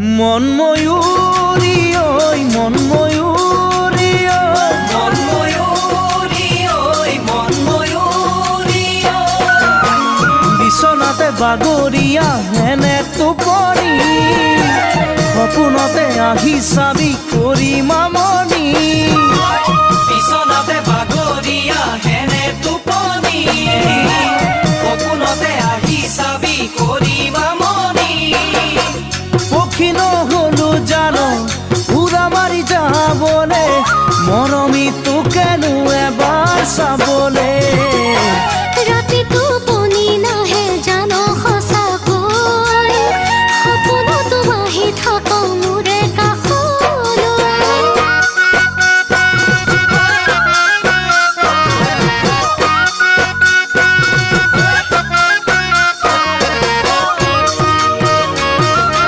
মন ময়ূৰী ওই মন ময়ূৰী মন ময়ূৰী ওই মন ময়ূৰী বিছনাতে বাগৰিয়া হেনে টোপনি সপোনতে আহি চাবি কৰি মামনি বিছনাতে বাগৰিয়া হেনে টোপনি সপোনতে আহি চাবি কৰি মামনি পক্ষী নহৈ